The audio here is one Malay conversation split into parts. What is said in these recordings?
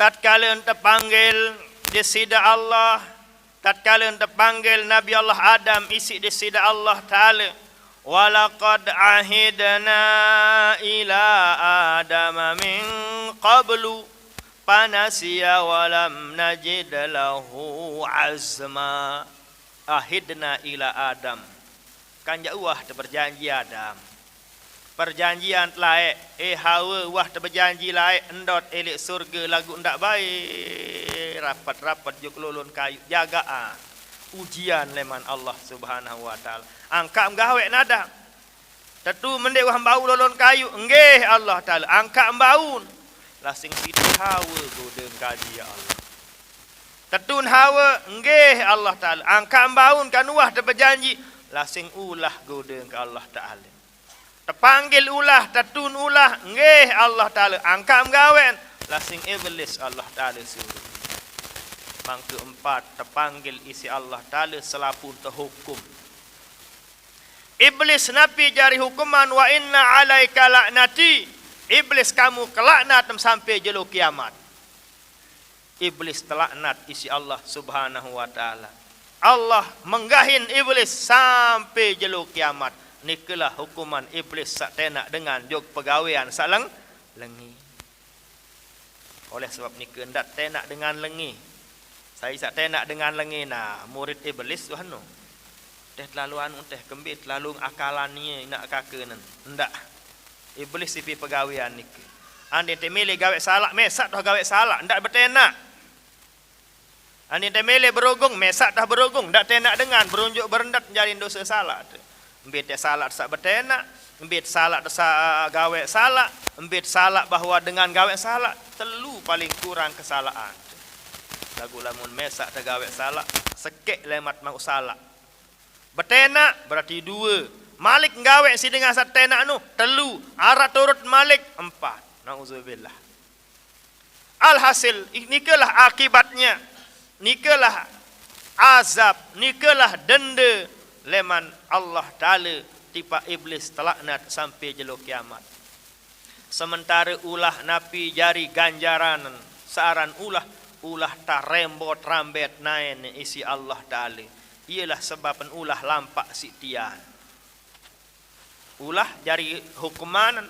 tatkala ente panggil di sida Allah, tatkala ente panggil Nabi Allah Adam isi di sida Allah Ta'ala, walaqad ahidna ila Adam min qablu panasiya walam najid lahu azma. Ahidna ila Adam, kan jauh berjanji Adam. Perjanjian laik Hawa wah berjanji laik endot elik surga lagu ndak baik rapat-rapat juk lulun kayu jaga ujian leman Allah Subhanahu wa taala. Angka gawe nada tetu mendek wah bau lulun kayu nggih Allah taala angka baun lasing siti Hawa godeng kaji ya Allah. Tetun Hawa nggih Allah taala angka baun kan wah berjanji lasing ulah godeng ke Allah taala. Terpanggil ulah, tetun ulah, nggih Allah Ta'ala angkat menggawen, lasing iblis Allah Ta'ala suruh. Yang keempat, terpanggil isi Allah Ta'ala selapun terhukum. Iblis napi jari hukuman, wa inna alaika laknati. Iblis kamu kelaknat sampai jelo kiamat. Iblis telaknat isi Allah Subhanahu wa Ta'ala. Allah menggahin iblis sampai jelo kiamat. Nikalah hukuman iblis sak tenak dengan jog pegawaian salang lengi. Oleh sebab nika ndak tenak dengan lengi. Saya sak tenak dengan lengi nah murid iblis tu anu. Teh terlalu anu teh kembit terlalu akalan ni nak kakeun ndak. Iblis sipi pegawaian nika. Ande teh milih gawe salak mesak dah gawe salak ndak bertenak. Ande teh milih berogung mesak dah berogung ndak tenak dengan berunjuk berendat jadi dosa salak tu. Embit salak sak bertenak, embit salak sak gawe salak, embit salak bahwa dengan gawe salak telu paling kurang kesalahan. Lagu lamun mesak ta gawe salak, sekek lemat mau salak. Bertenak berarti dua. Malik gawe si dengan sak tenak nu telu, arat turut Malik empat. Nauzubillah. Alhasil nikalah akibatnya. Nikalah azab, nikalah denda leman Allah Ta'ala tipa iblis telaknat sampai jelo kiamat. Sementara ulah napi jari ganjaran saaran ulah tarembot rambet nain isi Allah Ta'ala. Ialah sebab ulah lampak sitian. Ulah jari hukuman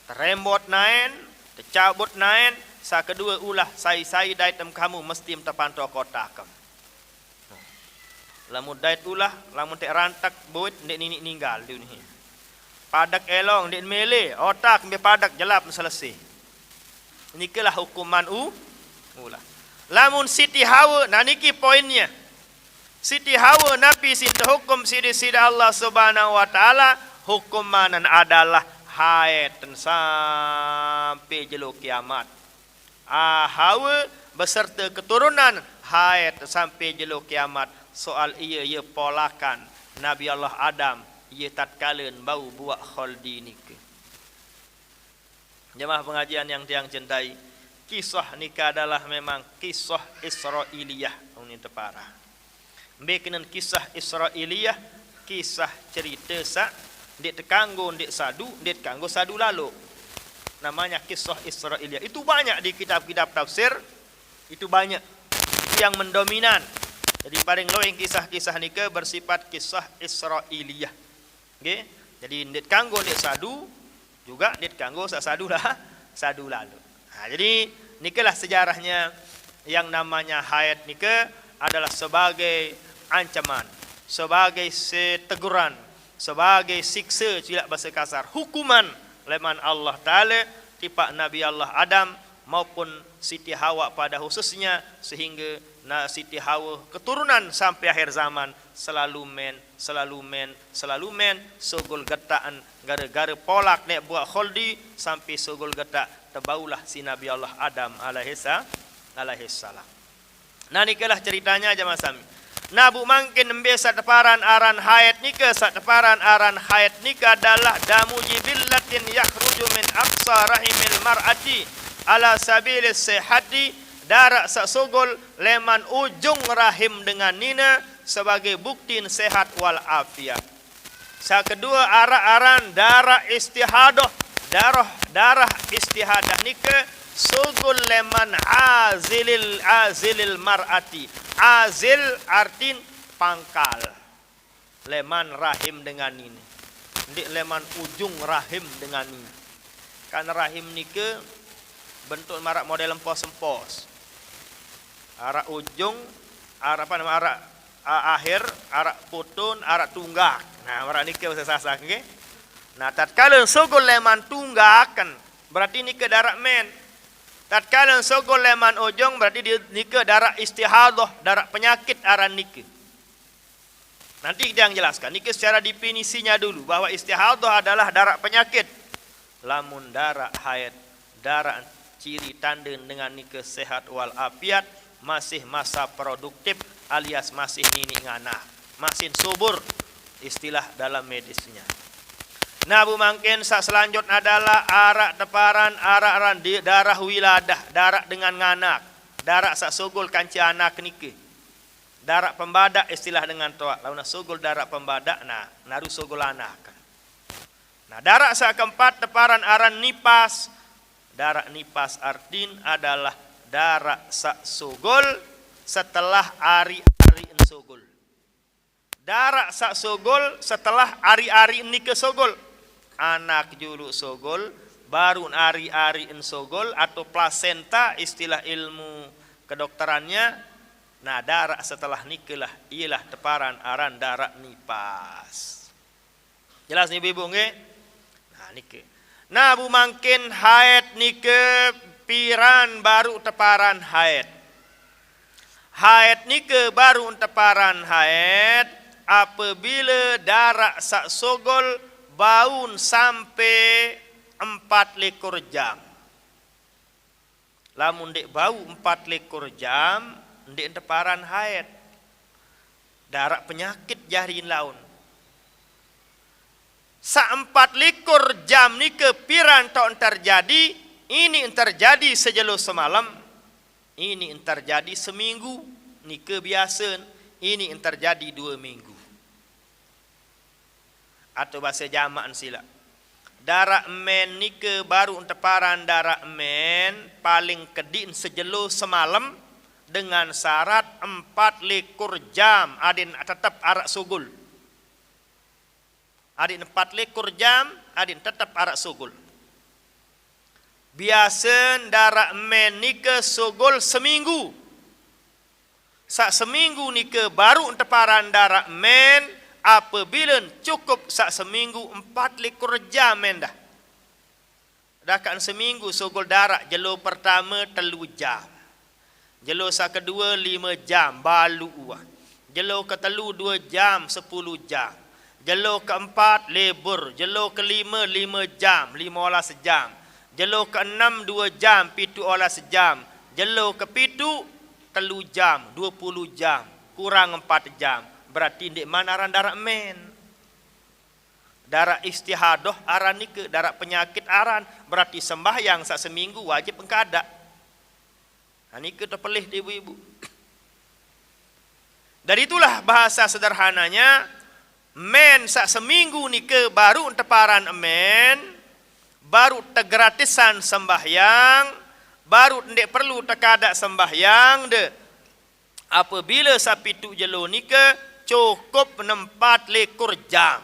tarembot nain, tercabut nain, sa kedua ulah sai daitem kamu mesti terpantau kota kamu. Lamun dait ulah, lamun tek rantak buit ndek nini ninggal dunia. Padak elong ndek mele, otak mbe padak jelap selesai. Nikalah hukuman ulah. Lamun Siti Hawa, nah niki poinnya. Siti Hawa napi sita hukum sida Allah Subhanahu wa taala, hukuman adalah haid sampai jelo kiamat. Hawa beserta keturunan haid sampai jelo kiamat. Soal ia polakan Nabi Allah Adam ia tatkala bau buat khaldi nikah. Jemaah pengajian yang tiang cintai, kisah nikah adalah memang kisah Israiliyah ini terparah. Bikinan kisah Israiliyah, kisah cerita sak dek tekanggo dek kanggo sadu lalu. Namanya kisah Israiliyah. Itu banyak di kitab-kitab tafsir, itu banyak yang mendominan. Jadi paling loing kisah-kisah nikah bersifat kisah Israiliyah. Okay? Jadi ndet kanggo ndet sadu juga ndet kanggo sadu lalu. Jadi nikahlah sejarahnya yang namanya haid nikah adalah sebagai ancaman, sebagai teguran, sebagai siksa tidak bahasa kasar, hukuman leman Allah Ta'ala tipa Nabi Allah Adam maupun Siti Hawa pada khususnya, sehingga Siti Hawa keturunan sampai akhir zaman selalu men sogol getaan gara-gara polak nek buat kholdi sampai sogol getak terbaulah si Nabi Allah Adam alaihi salam. Nah nikalah ceritanya jemaah sami. Nabu mangkin biasa teparan aran haid nikah, teparan aran haid nikah adalah damu jibillatin yakhruju min aqsa rahimil mar'ati ala sabilis sihhati, darah sasogol leman ujung rahim dengan nina sebagai bukti sehat wal afiat. Sa kedua aran darah istihadah, darah istihadah nikah sugul leman azilil mar'ati. Azil artin pangkal. Leman rahim dengan ini. Ndik leman ujung rahim dengan ini. Karena rahim nike bentuk marak model empos-empos. Arak ujung, arak apa nama arak akhir, arak putun, arak tunggak. Nah, marak nike bahasa sasak nggih. Nah, tatkala sogol leman tunggakan berarti nike darak men. Tatkala sogol leman ujung berarti nike darak istihadah, darak penyakit aran nike. Nanti dia yang jelaskan. Nike secara definisinya dulu bahwa istihadah adalah darak penyakit. Lamun darak haid, darak ciri tanda dengan nike sehat wal afiat, masih masa produktif alias masih ninik nganak, masih subur istilah dalam medisnya. Nah, bu mangkin sak selanjutnya adalah arak teparan, arak randi, darah wiladah, darak dengan nganak, darak sak sugul kanci anak nike. Darak pembadak istilah dengan toa. Launa sugul darak pembadak, nah naru sugul anak. Nah, darak sak keempat teparan aran nipas. Darak nipas artin adalah darak sak sugul setelah ari-ari sugul. Darak sak sugul setelah ari-ari nike sugul. Anak julu sugul baru ari-ari sugul atau plasenta istilah ilmu kedokterannya. Nah, darak setelah nike lah ialah teparan aran darak nipas. Jelas nih ibu nggih? Nah, nike. Nah, bu mangkin haid nike piran baru teparan haid. Haid nike baru teparan haid apabila darak sak sogol baun sampai 4 jam. Lamun dek bau 4 jam, dek teparan haid. Darak penyakit jarin laun. Sa 4 jam nike piran tahun terjadi, ini terjadi sejelo semalam, ini terjadi seminggu, nike biasa, ini terjadi 2 minggu. Atau bahasa jamaan sila. Darak men nike baru teparan darak men paling kedin sejelo semalam dengan syarat 4 jam adin tetap arak sugul. Adin 4 jam adin tetap arak sugul. Biasa darak men nike sugul seminggu. Sak seminggu nike baru teparan darak men apabila cukup sak seminggu 4 jam men dah. Dah kan seminggu sugul darak jelo pertama 3 jam. Jelo sak kedua 5 jam balu uah. Jelo ketelu 2 jam 10 jam. Jelo keempat lebur, jelo kelima 5 jam, 15 jam. Jelo keenam 2 jam, 17 jam. Jelo kepitu 3 jam, 20 jam, kurang 4 jam. Berarti di mana aran darak men? Darak istihadah aran nike, darak penyakit aran. Berarti sembahyang sak seminggu wajib engkada. Nah, nike terpelih di ibu-ibu. Dari itulah bahasa sederhananya, men sak seminggu nike baru teparan men, baru tegratisan sembahyang, baru ndek perlu tekada sembahyang de. Apabila sapitu jelo nike cukup 4 jam.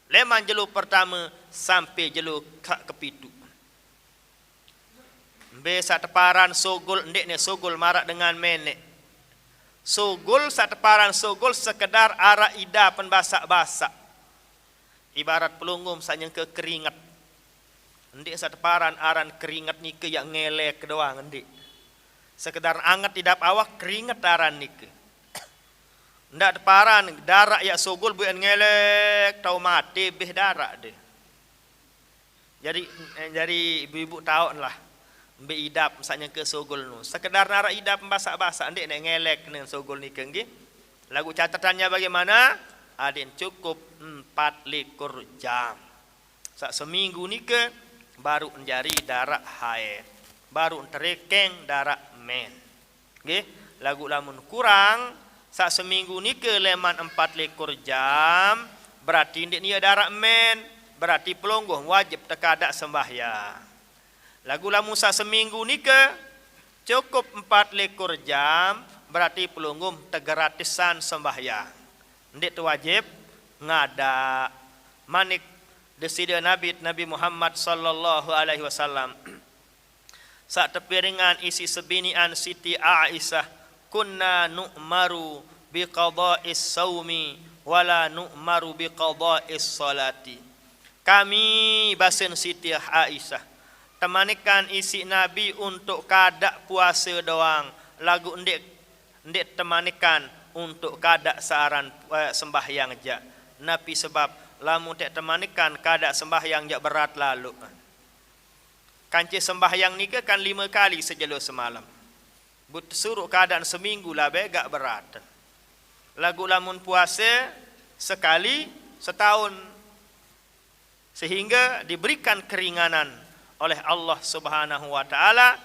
Leman jelo pertama sampai jelo kepitu. Besa teparan sogol ndek ne sogol marak dengan menek. Sogol sateparan sogol sekedar arah ida penbasak-basak. Ibarat pelunggum sanyang ke keringat. Ndik sateparan aran keringat ni ke yang ngelek doang ndik. Sekedar angat idap awak keringat aran ni ke. Ndak teparan darak ya sogol buat ngelek tau mati beh darak deh. Jadi ibu-ibu tahu lah. Ambil idap misalnya ke sogol nu. Sekedar narak idap basak-basak ndik nek ngelek dengan sogol ni nggih. Lagu catatannya bagaimana? Adin cukup 4 jam. Sak seminggu ni ke baru menjadi darak haid. Baru terekeng darak men. Nggih, lagu lamun kurang sak seminggu ni ke leman 4 jam berarti ndik ni darak men, berarti pelonggoh wajib tekada sembahyang. Lagu lamun sak seminggu ni ke cukup 4 jam, berarti pelunggum tegratisan sembahyang. Ndik tu wajib ngada. Manik desida Nabi Muhammad sallallahu alaihi wasallam. Sak tepiringan isi sebinian Siti Aisyah, kunna nu'maru biqada'is saumi wala nu'maru biqada'is salati. Kami basin Siti Aisyah temanikan isi Nabi untuk kada puasa doang, lagu ndik temanikan untuk kada saran sembahyang ja. Nabi sebab lamun tak temanikan kada sembahyang ja berat lalu. Kanci sembahyang ni ke kan 5 kali sejelo semalam. But suruh keadaan seminggu lah gak berat. Lagu lamun puasa sekali setahun, sehingga diberikan keringanan oleh Allah Subhanahu wa taala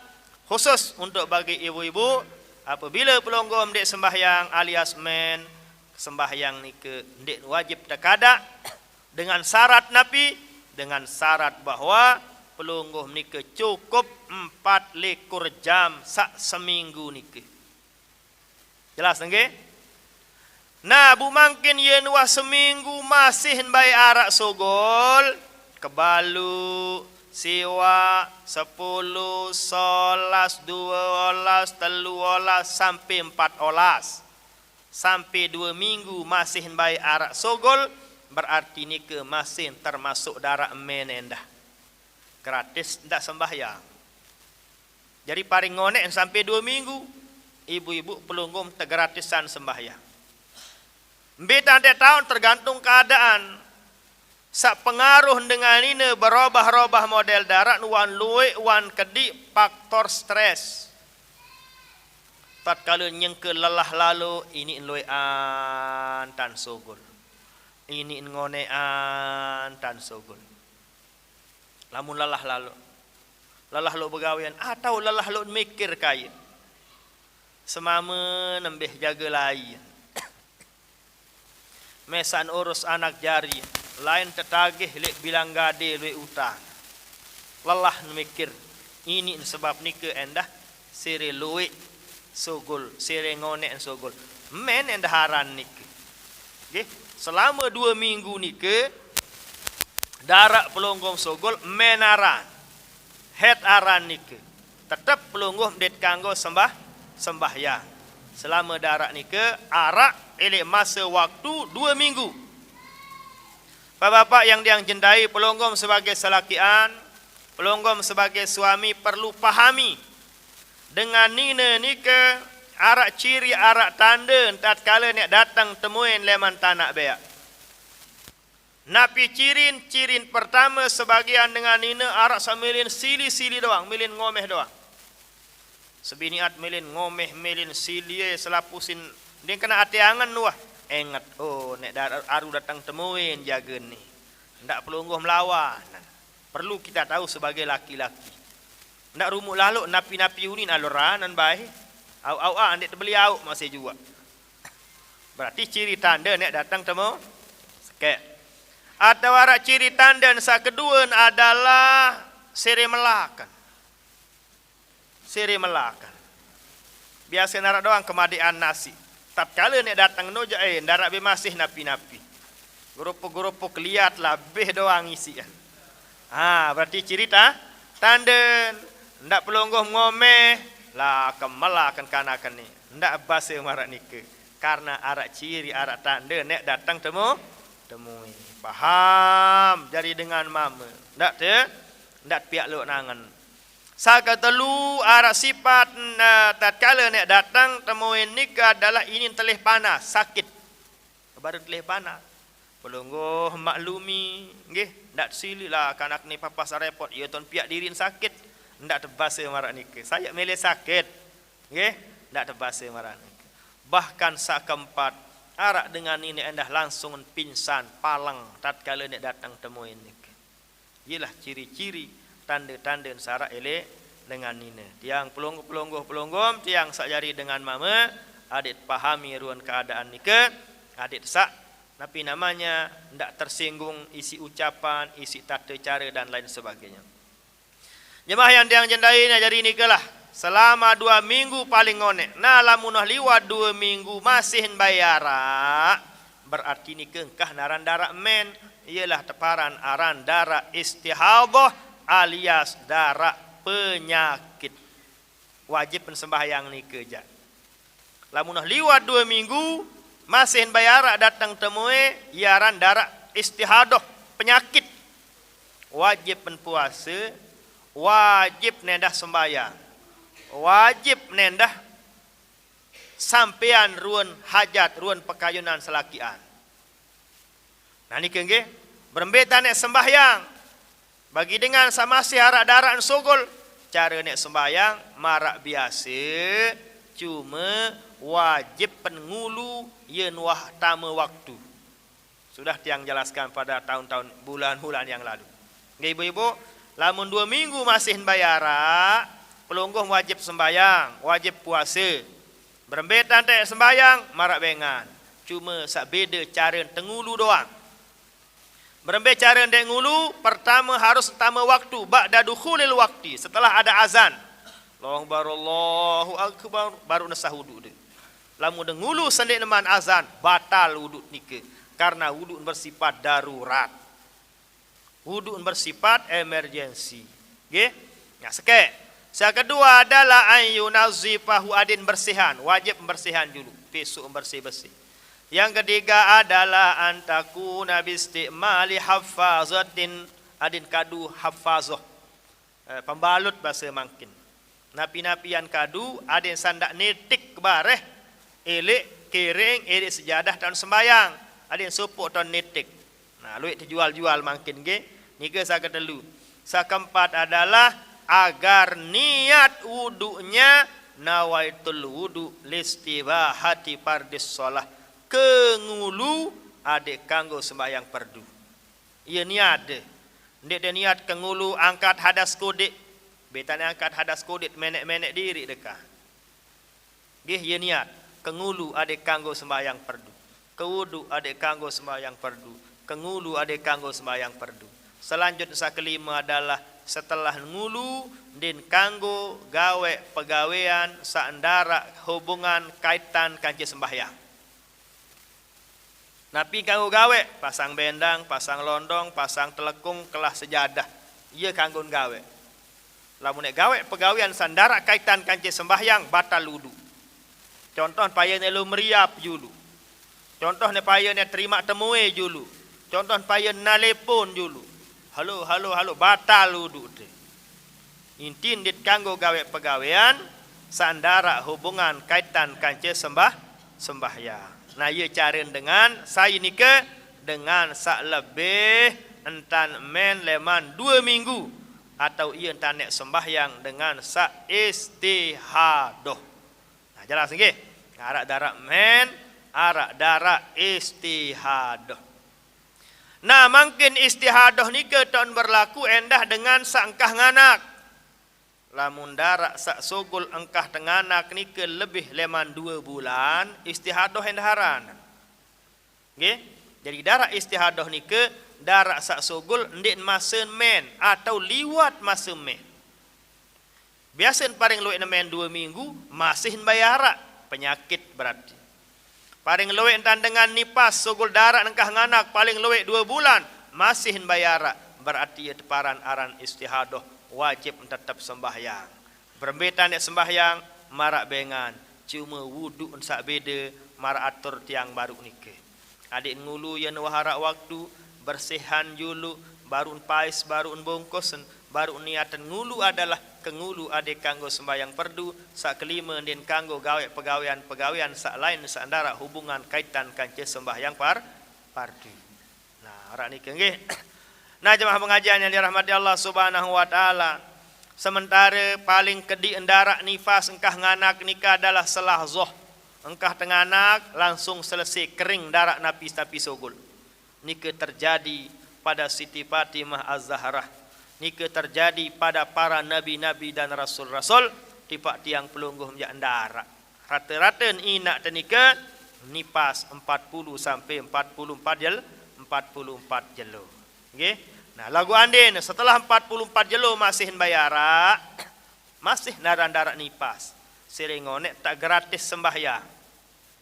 khusus untuk bagi ibu-ibu apabila pelonggom dek sembahyang alias men sembahyang ni ke dek wajib takada dengan syarat Nabi, dengan syarat bahwa pelonggom ni ke cukup 4 jam sak seminggu ni ke. Jelas nggih? Nah, bu mangkin yen wah seminggu masih bae arak sogol, kebalu, siwa 10, 11, 12, 13 sampai 14. Sampai 2 minggu masih bae arak sogol, berarti ni ke masih termasuk darah menendah. Gratis ndak sembahyang. Jadi paling ngonek sampai 2 minggu ibu-ibu pelunggum tegratisan sembahyang. Beda tahun tergantung keadaan. Sak pengaruh dengan ini berubah-ubah model darat wan luwe wan kedi faktor stres. Tatkala nyengke lelah lalu ini luwean tan sogol. Ini ngonean tan sogol. Lamun lelah lalu begawian atau lelah lalu mikir kaya semama nembeh jaga lain mesan urus anak jari lain tetagih lek bilang gade lek utang lelah mikir ini sebab ni ke endah sire luwe sogol sire ngonek sogol men endah haran ni ke okay? Selama 2 minggu ni ke darak pelonggom sogol menaran het aran nike tetap pelonggom det kanggo sembahyang selama darak nike arak elek masa waktu 2 minggu. Bapak-bapak yang jendai pelonggom sebagai selakian, pelonggom sebagai suami perlu pahami dengan nina nike arak ciri arak tanda tatkala nek datang temuin leman tanak beak. Napi cirin pertama sebagian dengan nina arak samilin sili-sili doang, milin ngomeh doang. Sebiniat milin ngomeh, milin sili selapusin dia kena hati angan wah. Ingat oh nek aru datang temuin jaga ni. Ndak pelungguh melawan. Perlu kita tahu sebagai laki-laki. Ndak rumuk lalu napi-napi unin aluranan baik. Au andek terbeli au masih juga. Berarti ciri tanda nek datang temu sekek. Atau arak ciri tanda sa kedua adalah siri melakan. Siri melakan. Biasa narak doang kemadian nasi. Tatkala nek datang noja ndarak be masih napi-napi. Grup-grup keliat lah beh doang isian. Berarti ciri tanda ndak pelonggoh ngomeh lah kemelakan kanakan ni. Ndak basa marak nike. Karena arak ciri arak tanda nek datang temui. Paham jadi dengan mama. Ndak pihak lu nangan. Saka telu arak sifat tatkala nek datang temuin nikah adalah ini telih panas, sakit. Baru telih panas. Pelungguh maklumi, nggih, ndak sililah kanak ni papas repot, ya ton pihak dirin sakit, ndak tebasa marak nikah. Saya milih sakit. Nggih, ndak tebasa marak nikah. Bahkan sak keempat arak dengan ini endah langsung pingsan, palang tatkala nek datang temuin nikah. Ialah ciri-ciri tanda-tanda sarak elek dengan nina. Tiang pelonggoh tiang sak jari dengan mama, adik pahami ruan keadaan nikah, adik sak tapi namanya ndak tersinggung isi ucapan, isi tata cara dan lain sebagainya. Jemaah yang diang jendai na jadi nikalah selama 2 minggu paling ngonek. Nah lamunah liwat 2 minggu masih bayara, berarti nikah kah naran darah men ialah teparan aran darah istihadah alias darah penyakit. Wajib sembahyang nikah ja. Lamunah liwat 2 minggu masih bayara datang temui iaran darah istihadah penyakit. Wajib puasa, wajib nendah sembahyang, wajib nendah sampean ruan hajat, ruan pekayunan selakian. Nah ni kengge berembetan nek sembahyang bagi dengan sama si harak darah sogol cara nek sembahyang marak biasa cuma wajib pengulu yen wah tama waktu. Sudah tiang jelaskan pada tahun-tahun bulan-bulan yang lalu. Nggih ibu-ibu, lamun 2 minggu masih bayara, pelungguh wajib sembahyang, wajib puasa. Berembetan tak sembahyang, marak bengan. Cuma sak beda cara tengulu doang. Berembet cara dek ngulu, pertama harus utama waktu, ba'da dukhulil waktu, setelah ada azan. Allahu akbar, baru nasah wuduk dia. Lamun de ngulu sendik neman azan, batal wuduk nikah. Karena wuduk bersifat darurat. Wuduk bersifat emergensi. Nggih? Nah, sekek. Yang kedua adalah ayyunazifahu adin bersihan, wajib bersihan dulu, besok bersih-bersih. Yang ketiga adalah antakuna bistimali hafazatin adin kadu hafazah. Pembalut bahasa mangkin. Napi-napian kadu adin sandak netik bareh elek kering elek sejadah tahun sembayang, adin supuk tahun netik. Nah, luit dijual-jual makin ge, niga sa kedelu. Sa keempat adalah agar niat wudunya nawaitul wudu listibahati fardis shalah, kengulu adik kanggo sembahyang fardu. Ia niat de. Ndek de niat kengulu angkat hadas kodik. Betane angkat hadas kodik menek-menek diri dekah. Nggih ia niat kengulu adik kanggo sembahyang fardu. Kewudu adik kanggo sembahyang fardu. Kengulu adik kanggo sembahyang fardu. Selanjutnya sa kelima adalah setelah ngulu din kanggo gawe pegawean saendara hubungan kaitan kanci sembahyang. Napi kanggo gawe pasang bendang, pasang londong, pasang telekung, kelah sejadah. Ia kanggo gawe. Lamun nek gawe pegawean saendara kaitan kanci sembahyang batal wudu. Contoh payane lu meriap julu. Contoh ne payane terima temui julu. Contoh payah nalepon dulu. Halo, batal wudu de. Intin dit kanggo gawe pegawean sandara hubungan kaitan kance sembahyang. Nah, ia cara dengan saya nikah dengan sak lebih entan men leman 2 minggu atau ia entan nek sembahyang dengan sak istihadah. Nah, jelas nggih? Arak darah men, arak darah istihadah. Nah, mungkin istihadah ni ke tahun berlaku endah dengan sangkah nganak. Lamun darak sak sogol engkah tenganak ni ke lebih leman 2 bulan, istihadah endaharan. Nggih? Jadi darak istihadah ni ke darak sak sogol ndik masa men atau liwat masa men. Biasa paling luwek men 2 minggu masih bayara penyakit berarti. Paling luwek entan dengan nipas sogol darat engkah nganak paling luwek 2 bulan masih bayara berarti ia teparan aran istihadah wajib tetap sembahyang. Berbetan nek sembahyang marak bengan cuma wudu sak beda marak atur tiang baru nikah. Adik ngulu yang waharak waktu bersihan julu baru pais baru bungkus baru niatan ngulu adalah kengulu adik kanggo sembahyang fardu, sak kelima den kanggo gawe pegawean sak lain saendara hubungan kaitan kance sembahyang fardu. Nah, ora niki nggih. Nah, jemaah pengajian yang dirahmati Allah Subhanahu wa taala. Sementara paling kedi endara nifas engkah nganak nikah adalah selahzoh. Engkah tenganak langsung selesai kering darak napis tapi sogul. Niki terjadi pada Siti Fatimah Az-Zahrah. Niki terjadi pada para nabi-nabi dan rasul-rasul tipak tiang pelungguh menjak endara. Rata-rata inak tenika nipas 40 sampai 44 jelo. Nggih. Nah, lagu andin setelah 44 jelo masih bayara, masih darat nipas. Siringonek tak gratis sembahyang.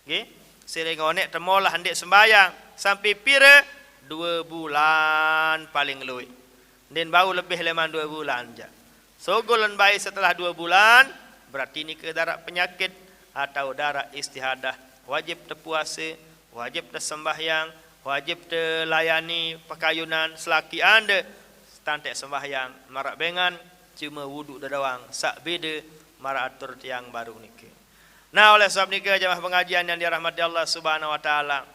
Nggih. Siringonek temolah ndek sembahyang sampai pira 2 bulan paling luwih. Den bau lebih leman 2 bulan je. Sogolan baik setelah 2 bulan berarti ni ke darat penyakit atau darat istihadah, wajib terpuasa, wajib tersembahyang, wajib terlayani pakayunan selaki anda tantek sembahyang marak bengan cuma wuduk dadawang sak beda marak atur tiang baru niki. Nah, oleh sebab niki jemaah pengajian yang dirahmati Allah Subhanahu wa taala,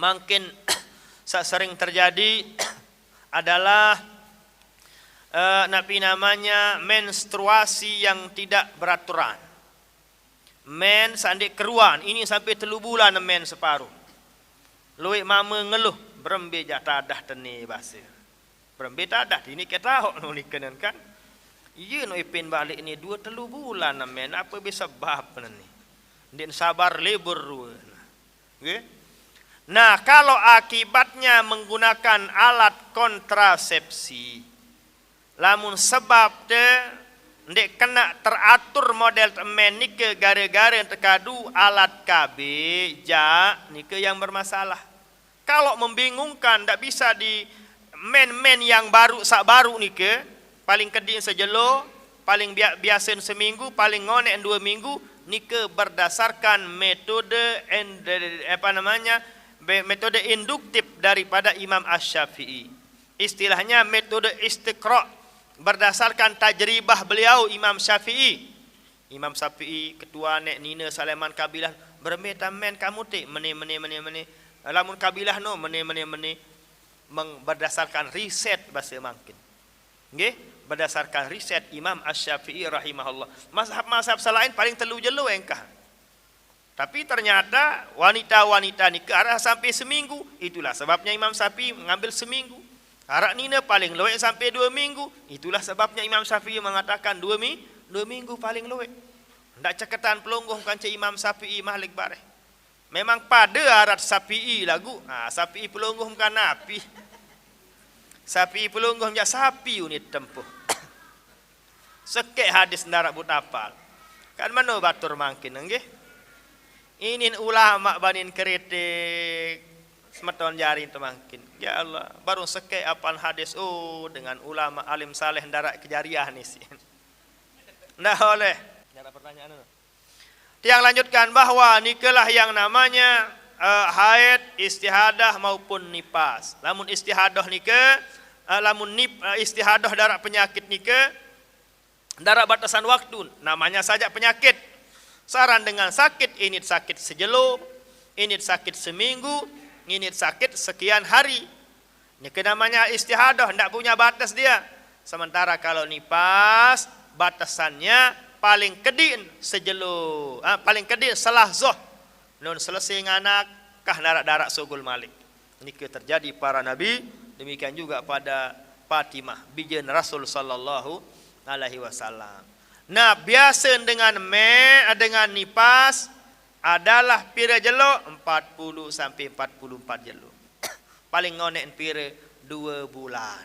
makin sering terjadi adalah namanya menstruasi yang tidak beraturan. Men sandik keruan, ini sampai 3 bulan men separuh. Luik mama ngeluh, berembe jatadah teni bahasa. Berembe tadah, ini kita tahu ni kenen kan. Iya no ipin balik ni 2-3 bulan men, apa bisa bab ni. Din sabar libur. Okay? Nah, kalau akibatnya menggunakan alat kontrasepsi, lamun sebab te ndek kena teratur model temen nike gara-gara terkadu alat KB ja nike yang bermasalah. Kalau membingungkan ndak bisa di men yang baru sak baru nike paling kedin sejelo, paling biasa seminggu, paling ngonek 2 minggu nike berdasarkan metode metode induktif daripada Imam Asy-Syafi'i. Istilahnya metode istiqra' berdasarkan tajribah beliau Imam Syafi'i. Imam Syafi'i ketua nek nina Saleman kabilah bermeta men kamu te mene lamun kabilah no mene berdasarkan riset bahasa mangkin. Nggih, berdasarkan riset Imam Asy-Syafi'i rahimahullah. Mazhab-mazhab selain paling telu jelo engkah. Tapi ternyata wanita-wanita ni ke arah sampai seminggu, itulah sebabnya Imam Syafi'i mengambil seminggu. Arak nina paling luwek sampai 2 minggu. Itulah sebabnya Imam Syafi'i mengatakan 2 minggu paling luwek. Ndak ceketan pelungguh kancah Imam Syafi'i Malik bareh. Memang pada arat Syafi'i lagu. Syafi'i pelungguh bukan napi. Syafi'i pelungguh jak sapi unit tempuh. Sekek hadis ndarak butapal. Kan mana batur mangkin nggih. Ini ulama banin kritik semeton jari temangkin. Ya Allah, baru sekek apal hadis dengan ulama alim saleh ndarak kejariah ni sih. Nah oleh ada pertanyaan itu. Yang lanjutkan bahwa nikalah yang namanya haid, istihadah maupun nipas. Lamun istihadah nika, istihadah darat penyakit nika, darat batasan waktu, namanya saja penyakit. Saran dengan sakit, ini sakit sejelo, ini sakit seminggu, ini sakit sekian hari. Ini namanya istihadah, tidak punya batas dia. Sementara kalau nipas, batasannya paling kedin sejelo, paling kedin selah zoh. Non selesai nganak, kah darak sugul malik. Ini terjadi para nabi, demikian juga pada Fatimah, bijen Rasul sallallahu alaihi wasallam. Nah, biasa dengan nipas adalah pira jelo 40 sampai 44 jelo. Paling ngonek pira 2 bulan.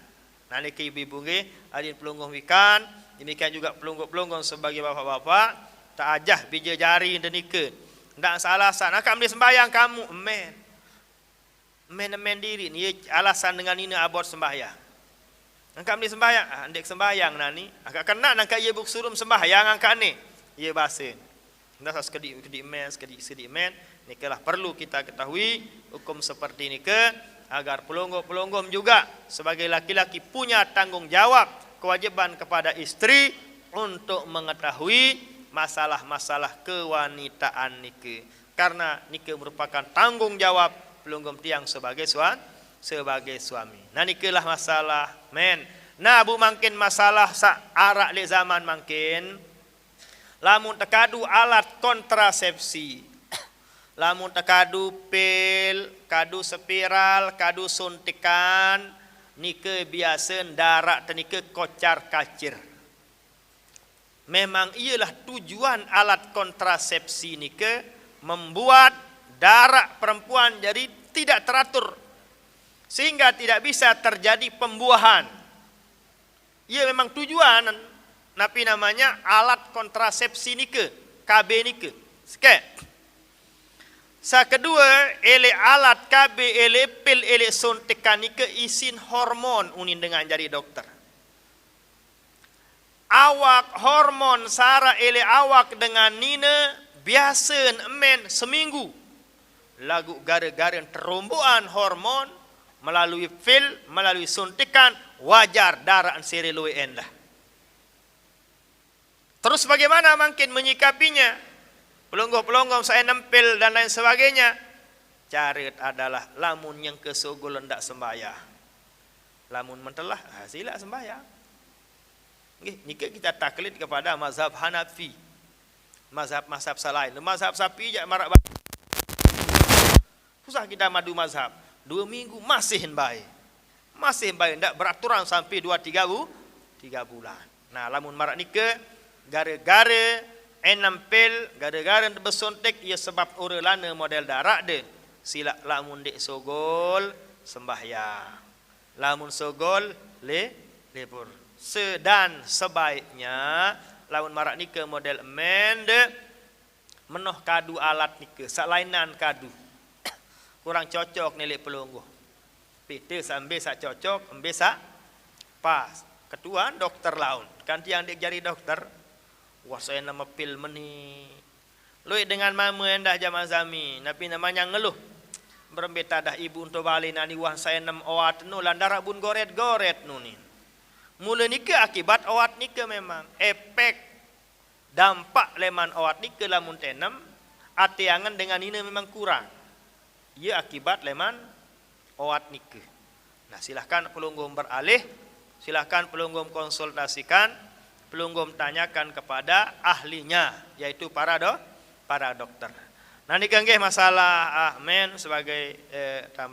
Nah, niki ibu-ibu nggih, adin pelungguh ikan, demikian juga pelungguh sebagai bapak-bapak, tak ajah bija jari denika. Ndak alasan, akak ambil sembahyang kamu, men diri ni alasan dengan ini abot sembahyang. Angkat ambil sembahyang, andek sembahyang nani, agak kena nangka ia buksurum sembahyang angkat ni, ia bahasin. Ndak sekedik men, nikalah perlu kita ketahui hukum seperti ini agar pelungguh juga sebagai laki-laki punya tanggung jawab kewajiban kepada istri untuk mengetahui masalah-masalah kewanitaan nikah. Karena nikah merupakan tanggung jawab pelungguh tiang sebagai suami. Nah nikalah masalah men. Nah bu mungkin masalah arak di zaman mungkin. Lamun tekadu alat kontrasepsi. Lamun tekadu pil, kadu spiral, kadu suntikan, nikah biasa darak tenika kocar kacir. Memang ialah tujuan alat kontrasepsi nikah membuat darak perempuan jadi tidak teratur. sehingga tidak bisa terjadi pembuahan. Ia memang tujuan napi namanya alat kontrasepsi nike, KB nike. Sekek. Sa kedua, ele alat KB, ele pil, ele suntikan nike isin hormon unin dengan jadi dokter. Awak hormon sara ele awak dengan nina biasa emen seminggu. Lagu gara-gara terumbuan hormon melalui pil, melalui suntikan, wajar darah seri luwe endah. Terus bagaimana mungkin menyikapinya? Pelonggong-pelonggong saya nempel dan lain sebagainya. Carit adalah lamun yang kesogol hendak sembahyang. Lamun mentelah, sila sembahyang. Jika kita taklid kepada mazhab Hanafi, mazhab-mazhab selain, mazhab sapi jak marak susah kita madu mazhab. 2 minggu masih baik. Masih baik, tidak beraturan sampai 2-3 bulan. Nah, lamun marak nikah, gara-gara enampil, gara-gara bersontek, ia sebab urelana model darak de. Sila lamun dek sogol, sembahyang. Lamun sogol, lebur. Sedan sebaiknya, lamun marak nikah model mende, menoh kadu alat nikah, salainan kadu. Kurang cocok nilai pelungguh. Pita sambil sak cocok, ambil sak pas. Ketua dokter laun. Kan tiang dia jadi dokter. Wah saya nama pil meni. Lui dengan mama endah jamaah zami. Nabi namanya ngeluh. Berembeta dah ibu untuk balik nani wah saya nam awat nu landara bun goret-goret nu ni. Mula nikah akibat awat nikah memang. Efek dampak leman awat nikah lamun tenam. Atiangan dengan ini memang kurang. Ia akibat leman awat nikah. Nah silahkan pelunggum beralih, silahkan pelunggum konsultasikan, pelunggum tanyakan kepada ahlinya, yaitu para dokter. Nanti kanggih masalah Ahmen sebagai tambah.